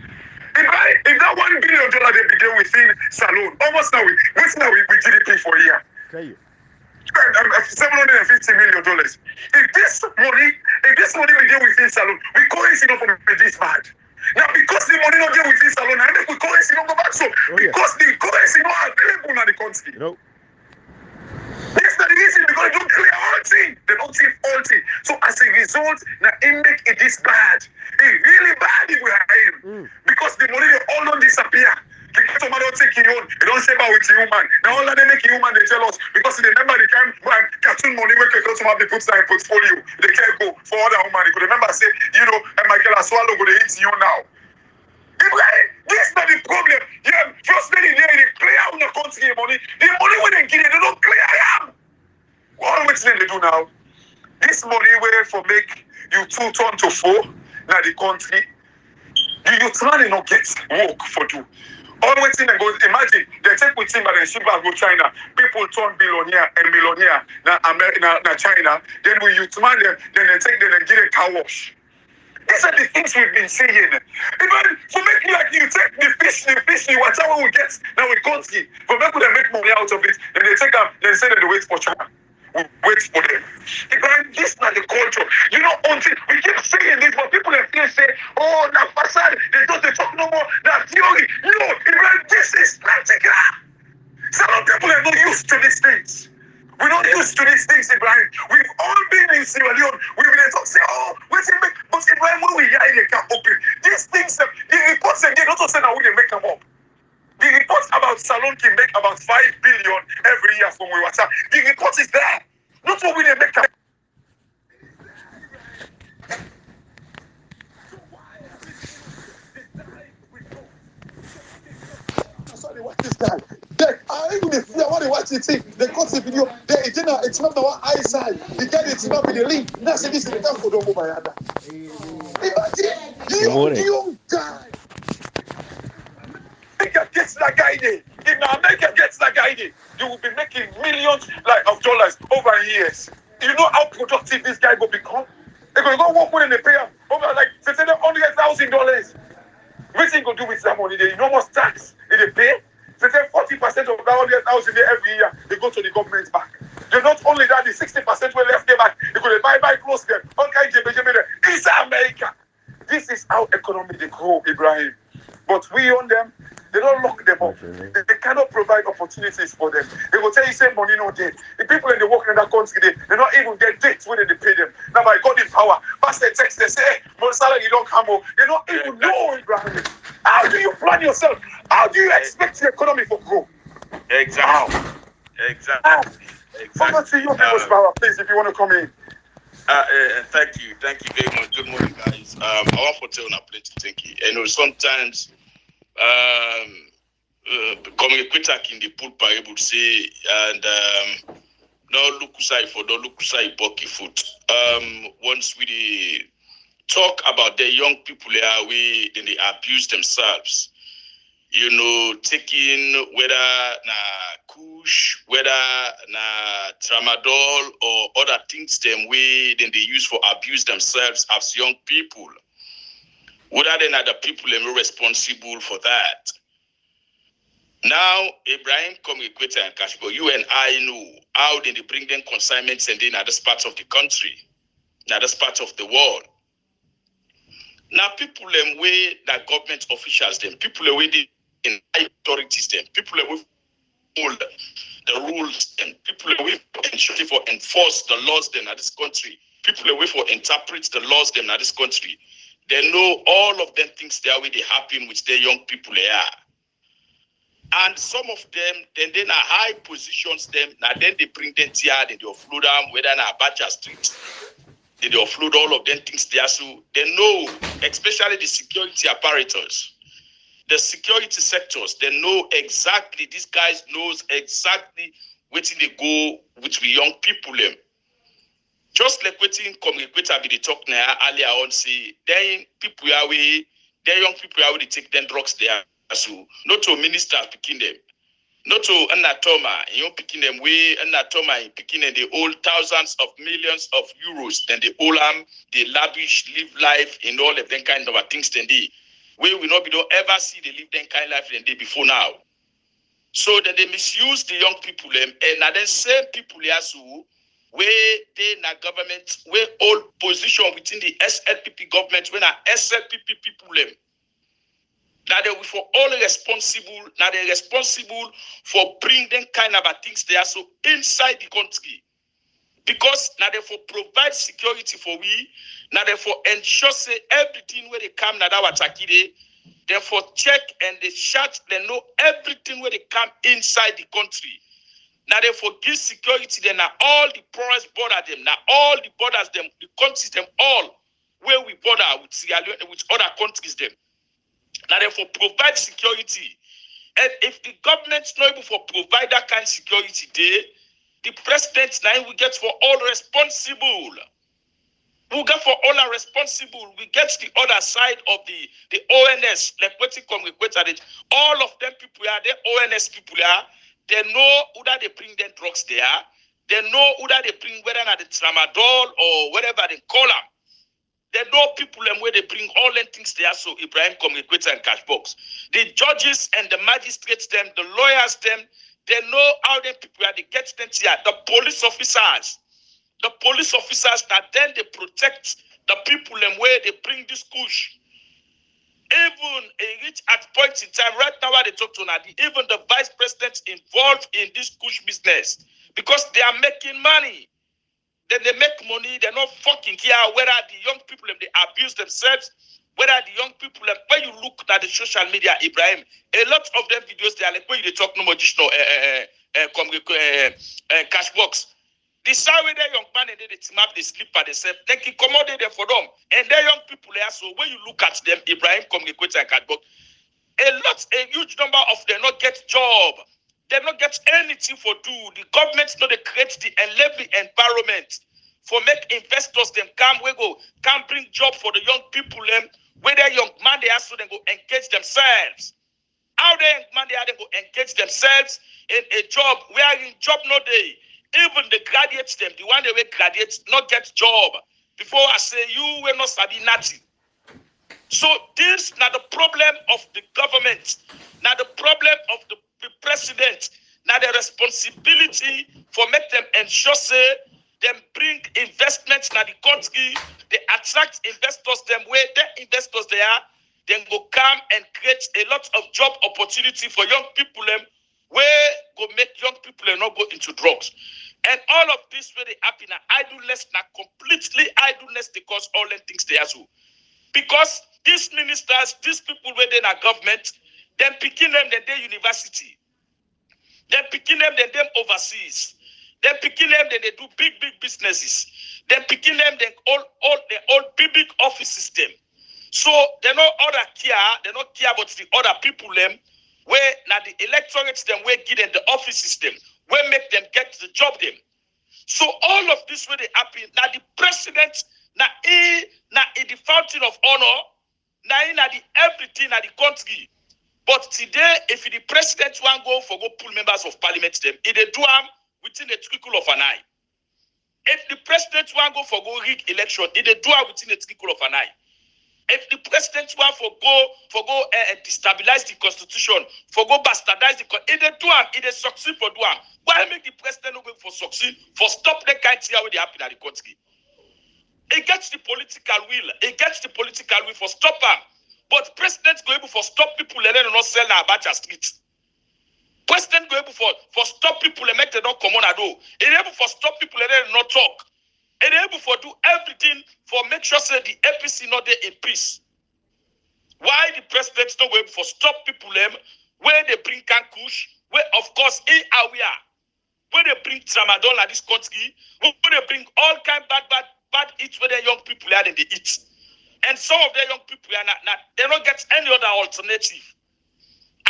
If that $1 billion they begin within Salon, almost now we GDP for a year. Okay. $750 million. If this money begin within Salon, we currency not from this bad. Now because the money not get within Salon, I think we currency not go back so because the currency not available in the country. Nope. That's the reason because they don't clear all thing. They don't see all thing. So as a result, now it make it this bad. It really bad if we are him. Because the money they all don't disappear. The customer don't take you on. They don't share with human. Now all that they make human they jealous because they remember the time when cartoon money where the customer they put in portfolio. They can't go for other woman. They could remember say, Michael Aswallow go they hit you now. This is not the problem. Yeah, just many there they clear out the country money. The money when they get it, they don't clear them. All which they do now. This money where for make you 2 turn to 4 now the country. You try to not get work for you. Always in and go, imagine they take with him and they ship back to China. People turn billionaire and millionaire now China. Then we use man them, then they take them and get a car wash. These are the things we've been saying. Even for make you like you take the fish, whatever we get now we country. For people that make money out of it, then they take them, then say that they wait for China. We wait for them. Ibrahim, this is not the culture. Until we keep saying this, but people are still say, oh, now facade, they don't talk no more, now theory. No, Ibrahim, this is practical. Some people are not used to these things. We're not used to these things, Ibrahim. We've all been in Sierra Leone. We've been talking, say, oh, wait a minute. But Ibrahim, when we hear they can't open. These things, the reports again, not to say now we can make them up. The reports about Salon can make about 5 billion every year from where we are. The report is there. Not what we make them. Sorry, watch this guy. Even if I want to watch it, they cut the video. It's not the one eyeside. The guy it's not with the link. That's this is the time for Domo Bayada. Imagine, young guy. America gets that guy there. If America gets that guy there, you will be making millions of dollars over years. You know how productive this guy will become? They're going to go work with him and pay him over $100,000. What he going to do with that money? They enormous tax. They pay. They say 40% of that 100,000 every year, they go to the government back. They're not only that, the 60% will left them back. They're going to buy clothes there. It's America. This is how economy they grow, Ibrahim. But we own them, they don't lock them up. They cannot provide opportunities for them. They will tell you, say money no debt. The people in the work in that country, they don't even get debts when they pay them. Now by God in power, pass the text, they say, hey, my salary don't come out. They don't even know, Ibrahim. How do you plan yourself? How do you expect the economy to grow? Exactly. How? Exactly. Over to you, people's power, please, if you want to come in. Thank you very much. Good morning, guys. I want to tell you plenty. Thank you. You know, sometimes coming quick in the put by able to say, and no lukusai for no lukusai boki foot. Once we talk about the young people here, then they abuse themselves. You know, taking whether na kush, whether na tramadol or other things them way then they use for abuse themselves as young people. Whether then are the people are responsible for that. Now, Ibrahim Equator and Kashbo, you and I know how they bring them consignments and then other parts of the country, in other parts of the world. Now, people way that government officials them, people away in authorities them, people away hold the rules and people away for enforce the laws them in this country, people away for interpret the laws them in this country. They know all of them things that way they happen with their young people here. And some of them, then are high positions them, now then they bring them here, then they offload them, whether in Abacha Street, they offload all of them things there. So they know, especially the security apparatus, the security sectors, they know exactly, these guys knows exactly where they go with the young people them. Just like waiting communicate be the talk now earlier on, say, then people are away, their young people are away, they take them drugs there. So not to ministers picking them, not to anatoma, you picking them way anatoma picking them, they hold thousands of millions of euros, then they hold them, they lavish, live life in all of them kind of things then they we will not be don't ever see they live them kind of life than they before now. So that they misuse the young people them and now then same people here so where they na government where all position within the SLPP government when are SLPP people them. Now they will for all responsible. Now they're responsible for bringing kind of things they are so inside the country, because now they for provide security for we. Now they for ensure say everything where they come now that watakide. Therefore check and they shut. They know everything where they come inside the country. Now they for give security. Then now all the poorest border them. Now all the borders them, the countries them all where we border with Sierra Leone, with other countries them. Now, therefore, provide security. And if the government's not able to provide that kind of security, the president now will get for all responsible. We'll get for all are responsible. We get the other side of the ONS, like what you come with, all of them people are the ONS people are. They know who that they bring them drugs there. They know who that they bring whether not the tramadol or whatever they call them. They know people and where they bring all them things there. So Ibrahim communicator and cash box. The judges and the magistrates them, the lawyers them, they know how them people are. They get them here. The police officers now then they protect the people and where they bring this kush. Even a rich at points in time, right now where they talk to now, even the vice president involved in this kush business because they are making money. Then they make money, they're not fucking care whether the young people they abuse themselves, whether the young people when you look at the social media, Ibrahim, a lot of them videos they are like when they talk no more cash box. The side where the young man and they team up, they sleep by themselves, they can accommodate them for them. And the young people there, so when you look at them, Ibrahim communicator and cash box, a huge number of them not get job. They not get anything for do. The government not they create the enabling environment for make investors them come bring job for the young people them. Where the young man they are so they go engage themselves. How the young man they are they go engage themselves in a job where in job no day. Even the graduates them, the one they will graduate not get job. Before I say you will not study nothing. So this now the problem of the government. Now the problem of the president, now the responsibility for make them ensure say them bring investments now the country, they attract investors them where the investors they are, then go come and create a lot of job opportunity for young people them where go make young people not go into drugs. And all of this where they happen now idleness, now completely idleness they cause all them things they are so. Because these ministers, these people where they in our government, them picking them, then they university. Them picking them, then them overseas. Them picking them, then they do big businesses. Them picking them, then all big office system. So they no other care, they not care about the other people them, where now the electorates them where give them the office system, where make them get the job them. So all of this where they happen, now the president, now the fountain of honor, now the everything at the country. But today, if the president want go for go pull members of parliament, them, if they do them within a twinkle of an eye. If the president want go for go rig election, if they do it within a twinkle of an eye. If the president want for go destabilize the constitution, for go bastardize the constitution, if they do it, if they succeed for do it, why make the president not going for succeed, for stop the kind of thing where they happen at the country? It gets the political will. It gets the political will for stop them. But president go able for stop people and then not sell na Abacha street. President go able for stop people and make them not come on at all. It able for stop people and then not talk. It able for do everything for make sure say the APC not there in peace. Why the president not go able for stop people them where they bring Kankush, where of course we are, where they bring Tramadol at this country, where they bring all kind bad eats where the young people are and they eat. And some of their young people are not they don't get any other alternative.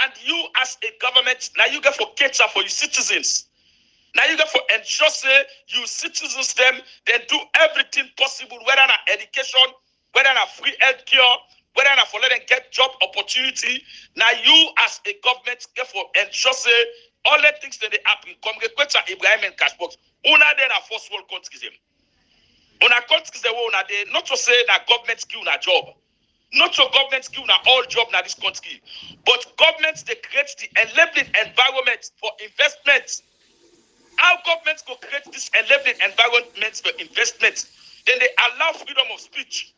And you as a government, now you get for cater for your citizens. Now you get for ensure say you citizens them, then do everything possible, whether not education, whether not free health care, whether not for let them get job opportunity. Now you as a government get for ensure say all the things that they happen. Come get question Ibrahim and Cashbox. Una then a first world countries them. On a countries the one they not to say that government give a job, not to government give all job in this country, but governments they create the enabling environment for investment. How governments go create this enabling environment for investment? Then they allow freedom of speech.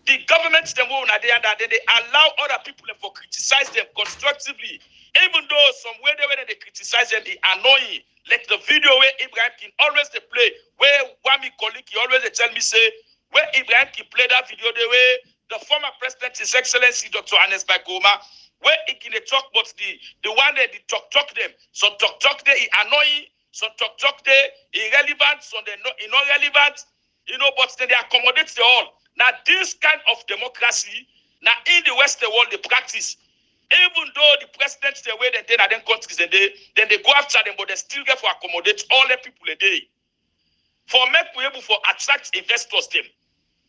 The governments them on they allow other people for criticize them constructively, even though some way they criticize them is annoying. Like the video where Ibrahim can always they play, where one my colleague he always they tell me say, where Ibrahim can play that video the way the former president, His Excellency Dr. Anes Bakoma, where he can talk, but the one that they talk them. Some talk there is annoying, some talk there irrelevant, some they not irrelevant, but then they accommodate the all. Now this kind of democracy, now in the Western world they practice. Even though the presidents the way they are them countries then they go after them, but they still get for accommodate all the people a day. For make we able for attract investors them.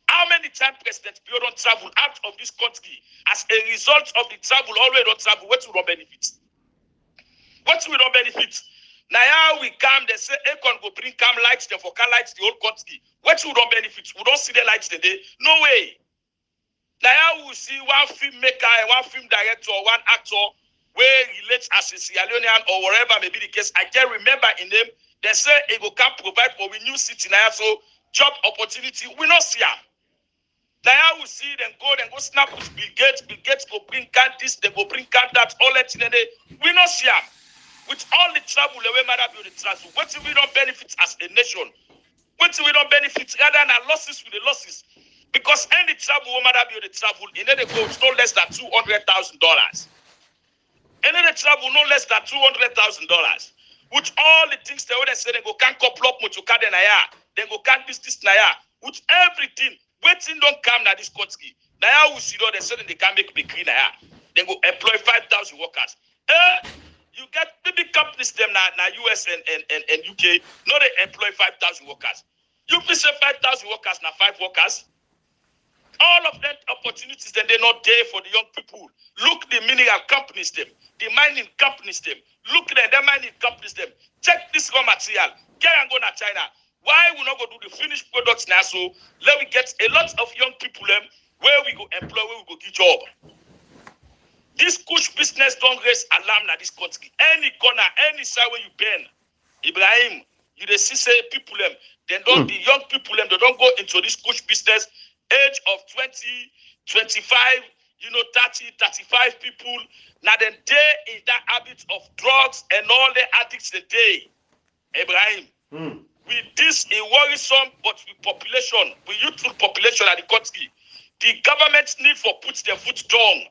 How many times presidents don't travel out of this country as a result of the travel always don't travel? What will not benefit? What will not benefit? Now we come, they say Econ go bring cam lights them for can lights the whole country. What will not benefit? We don't see the lights today. No way. Now we see one filmmaker and one film director or one actor where relates as a Sierra Leonean or whatever may be the case. I can't remember in them. They say it will come provide for we new city now, so job opportunity. We not see them. Now we see them go snap with Bill Gates. Bill Gates go bring can this, they go bring can that, all that in the day. We not see them. With all the travel, the way matter be the travel. What if we don't benefit as a nation? What if we don't benefit rather than losses with the losses? Because any travel, no matter be the travel, in any go no less than $200,000. Any travel, no less than $200,000. With all the things they would say, they go can't couple up with your card in a year, they go can't this na year. With everything, waiting don't come na this country. Now we see they say they can't make me clean na year. They go employ 5,000 workers. You get big companies them na US and UK, no they employ 5,000 workers. You please say 5,000 workers na 5 workers. All of that opportunities then they're not there for the young people. Look the mineral companies them, the mining companies them. Look at the mining companies them. Check this raw material. Get and go to China. Why we not go do the finished products now? So let we get a lot of young people them where we go employ, where we go get job. This kush business don't raise alarm na this country. Any corner, any side where you bend, Ibrahim, you they see say people them. Then don't the young people them they don't go into this kush business. Age of 20, 25, 30, 35 people. Now then they in that habit of drugs and all the addicts today. Ibrahim. With this a worrisome but with population, with youthful population at the country, the government need for put their foot down.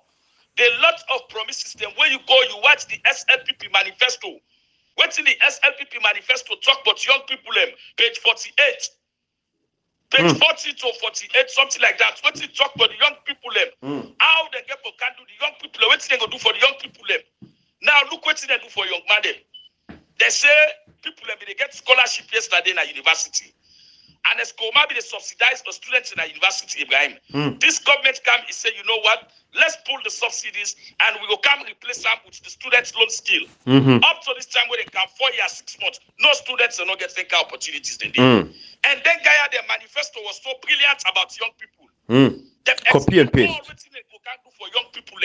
There are lots of promises. Then when you go, you watch the SLPP manifesto. What's in the SLPP manifesto talk about young people page 48. Page 40 to 48, something like that. What you talk about the young people how they get for can do the young people, what they go do for the young people Now look what they do for young man They say people they get scholarship yesterday in a university. And as Koma be the subsidize the students in a university, Ibrahim. This government come and say, you know what? Let's pull the subsidies and we will come replace them with the students' loan skill. Up to this time where they come 4 years, 6 months, no students are not getting opportunities. And then Gaia, their manifesto was so brilliant about young people. Copy and paste. All they can do for young people.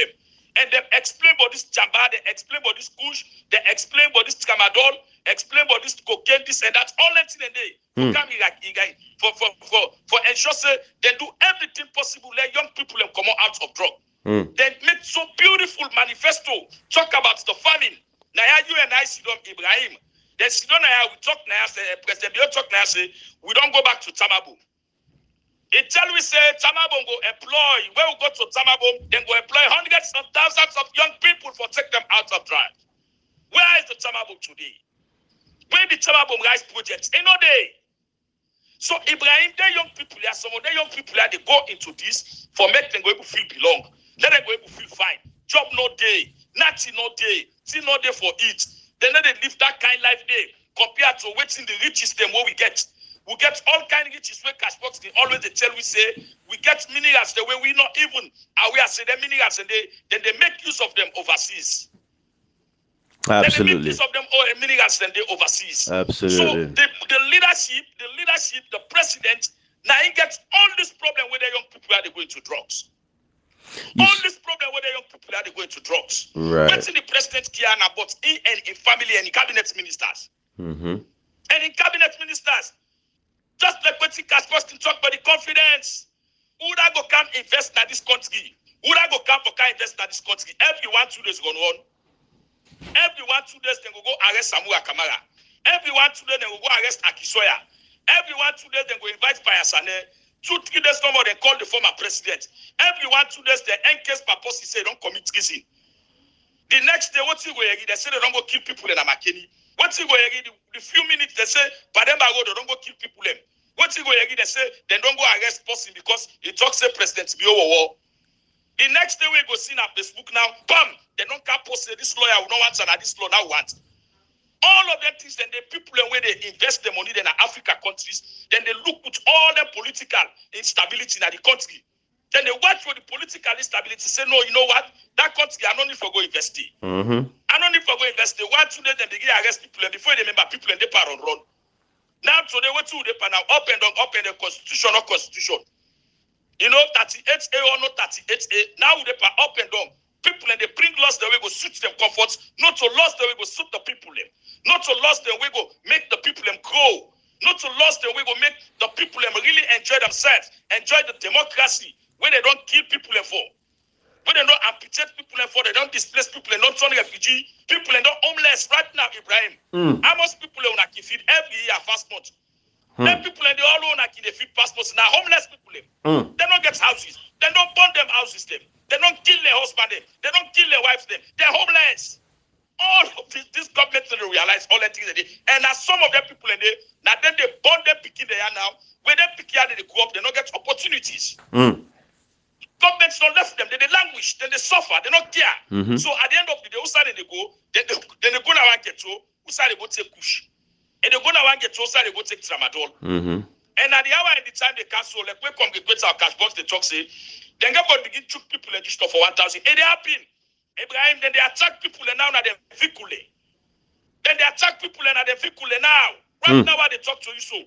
And they explain about this jamba, they explain about this kush, they explain about this tramadol, explain about this cocaine, this and that, all that in a day. For ensure say they do everything possible, let young people come out of drug. They make so beautiful manifesto, talk about the famine. Now you and I sit on Ibrahim. Then sit on we talk now, say President Bio talk now, say we don't go back to Tamabo. It tell we say Tamabom go employ, when we go to Tamabom, then go employ hundreds and thousands of young people for take them out of drive. Where is the Tamabom today? Where the Tamabom Rice project? Ain't no day. So Ibrahim, the young people, there some of the young people they go into this for make them go able to feel belong. Let them go able to feel fine. Job no day, nothing no day, tea no day for it. Then they live that kind of life day compared to waiting the riches them what we get. We get all kind of riches where cash box they always they tell we say we get minerals the way we not even aware say them minerals and then they make use of them overseas. Absolutely. Then they make use of them minerals and they overseas. Absolutely. So the leadership, the president, now he gets all this problem where the young people are they going to drugs. All this problem where the young people are they going to drugs. Right. What's in the president care about in family and in cabinet ministers? And in cabinet ministers. Just like what he has first talk about the confidence. Who that go come invest in this country? Who that go come for invest in this country? Every 1-2 days going on. Every 1-2 days they go arrest Samura Kamara. Every 1-2 days they go arrest Akisoya. Every 1-2 days they go invite Payasane. 2-3 days no more they call the former president. Every 1-2 days they encase purposely say don't commit treason. The next day what you go they say they don't go kill people in Amakeni. What you go the few minutes they say Pademba Road they don't go kill people them. What you go they say they don't go arrest person because he talks say President Bio war. The next day we go see on Facebook now, bam, they don't come post say this lawyer will not want and this law now want. All of them things then the people where they invest the money in Africa countries, then they look with all the political instability in the country. Then they watch for the political instability, say no, you know what? That country I don't need for go invest it. I don't need for go invest it. 1-2 days then they get arrest people and before they remember people and they power run. Now today what to they now up and the constitution or constitution. You know 38A or not 38A. Now they up and down. People and they bring laws that way go suit them comforts, not to laws that way go suit the people them. Not to laws that way go make the people them grow. Not to laws that way go make the people them really enjoy themselves, enjoy the democracy where they don't kill people them for. When they don't amputate people and for, they don't displace people and don't turn refugee, people and don't homeless right now, Ibrahim. How much people are on a feed every year passport? Then people and they all own a feed passports now, homeless people. They don't get houses. They don't burn them houses them. They don't kill their husband them. They don't kill their wives them. They're homeless. All of this government they realize all the things they did. And as some of them people and they now then they burn them picking they are now. When they pick here they grow up, they don't get opportunities. Governments don't left them, they languish, then they suffer, they don't care. So at the end of the day, who side they go? Then they go now and get to, who side they go take kush. And they go now and get to, who side they go take tramadol. And at the hour and the time they cancel, like we come get our cash box, they talk say, then go begin to people and just for 1,000. And they happen. Ibrahim, then they attack people and now they vehicle. Then they attack people and they vehicle now. Right now they talk to you so.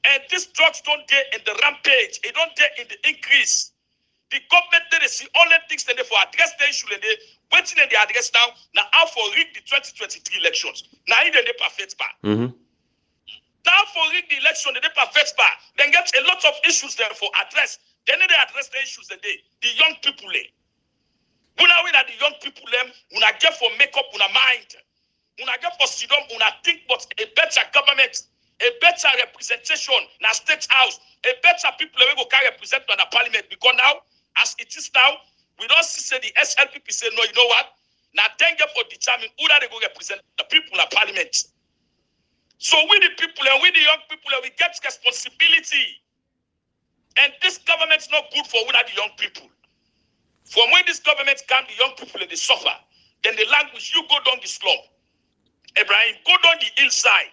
And these drugs don't get in the rampage, it don't get in the increase. The government they see all the things that they for address the issue and they waiting and they address now how for rig the 2023 elections. Now they perfect part. Now for rig the election they perfect part. Then get a lot of issues there for address. Then they address the issues and the young people. Una win at the young people them, una get for makeup una mind. Una get for sidom, una think but a better government, a better representation na state house, a better people we go carry represent on the parliament because now as it is now, we don't see say the SLPP say no, you know what? Now then get for determine who that they go represent the people in parliament. So we the people and we the young people we get responsibility. And this government's not good for we the young people. From when this government come, the young people they suffer. Then the language, you go down the slum. Ibrahim, go down the hillside.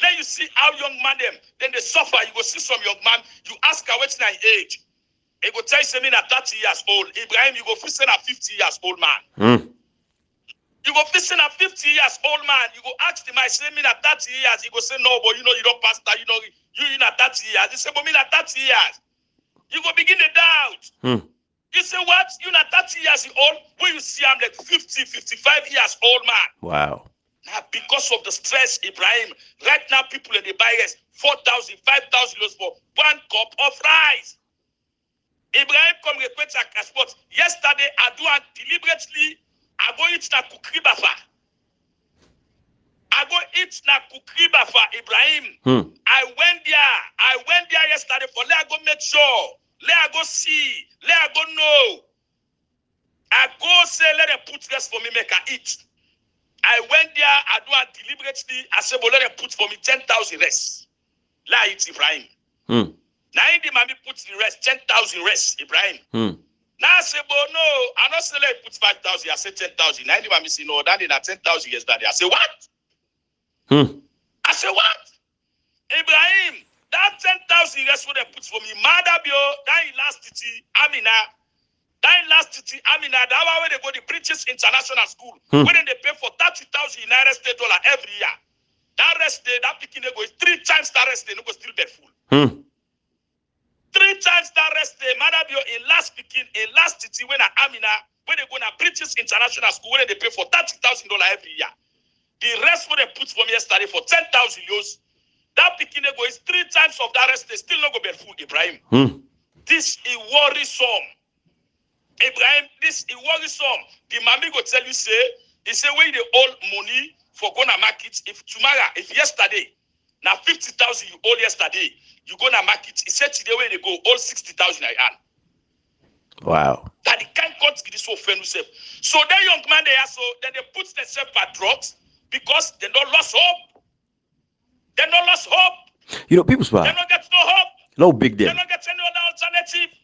Let you see how young man them, then they suffer. You go see some young man, you ask her what's my age. He go tell you at 30 years old. Ibrahim, you go listen at 50 years old man. You go listen at 50 years old man. You go ask him, I say me at 30 years. He go say, no, but you don't pass that. You in at 30 years. He say, but me at 30 years. You go begin to doubt. You say, what? You at 30 years old? When you see I'm like 50, 55 years old man. Wow. Now, because of the stress, Ibrahim, right now people in the buyers 4,000, 5,000 euros for 1 cup of rice. Ibrahim come request a passport. Yesterday, I do deliberately. I go eat na kukri bafa. I go eat na kukri bafa, Ibrahim. I went there yesterday for let I go make sure. Let I go see. Let I go know. I go say let them put rest for me make I eat. I went there, I do it deliberately. I said, but let them put for me 10,000 rest. La it, Ibrahim. Now, the mommy put the rest, 10,000 rest, Ibrahim. Now I say, but no, I not say let put 5,000. I say 10,000. Now the mommy say, no, that is not 10,000 yesterday. I say, what? I say, what? Ibrahim, that 10,000 rest what they put for me. Madabio, that last city, Amina. That way they go to British International School. When they pay for 30,000 United States dollar every year. That rest day, that picking they go 3 times that rest day, no go still bed full. 3 times that rest day, Madabio in last city when Amina, when they go to British International School, when they pay for $30,000 every year. The rest what they put for me yesterday for 10,000 euros. That picking they go is 3 times of that rest day, still no go bed full, Ibrahim. This is worrisome. Ibrahim, this is worrisome. The mommy go tell you, he say, when the old money for gonna market, if yesterday, now 50,000 you owe yesterday, you gonna market. He said today when they go, all 60,000 I earn. Wow. That the can't cut this so friend yourself. So that young man they also, then they put themselves at drugs because they don't lost hope. They don't lost hope. You know, people's power. They don't get no hope. No big deal. They don't get any other alternative.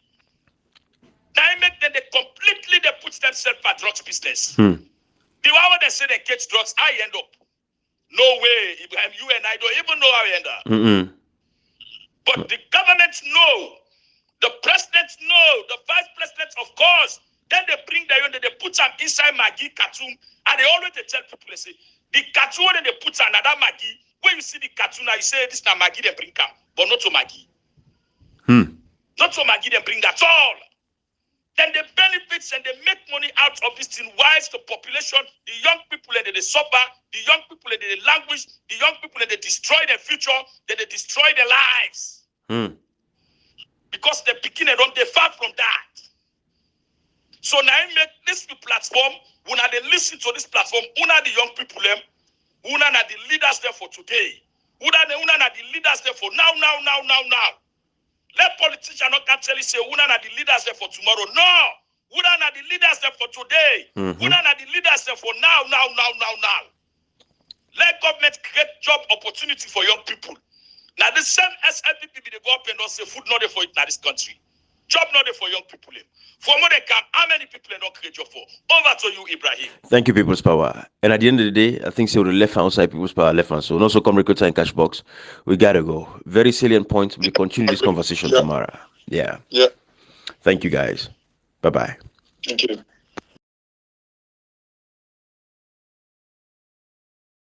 Now make them they put themselves at drugs business. The way they say they catch drugs, I end up. No way, Ibrahim. You and I don't even know how I end up. But the government know, the president know, the vice president of course. Then they bring their own, they put them inside Maggie cartoon, and they always tell people they say the cartoon when they put another Maggie. When you see the cartoon, now you say this is Maggie they bring come, but not to Maggie. Not to Maggie they bring at all. Then the benefits and they make money out of this thing. Whilst the population, the young people and they suffer, the young people and they languish, the young people and they destroy their future, then they destroy their lives. Because they begin and they far from that. So now I make this platform, when they listen to this platform, una the young people them, una the leaders there for today. Una the leaders there for now. Let politicians not tell you say una na the leaders there for tomorrow. No, una na the leaders there for today. Una na the leaders there for now. Let government create job opportunity for young people. Now the same SLPP they go up and don't say food not there for it in this country. Job not there for young people. For more they come, how many people they don't create job for? Over to you, Ibrahim. Thank you, People's Power. And at the end of the day, I think so the left hand side, People's Power, left hand. So and also come recruiter in cash box. We gotta go. Very salient point. We continue this conversation tomorrow. Yeah. Yeah. Thank you guys. Bye-bye. Thank you.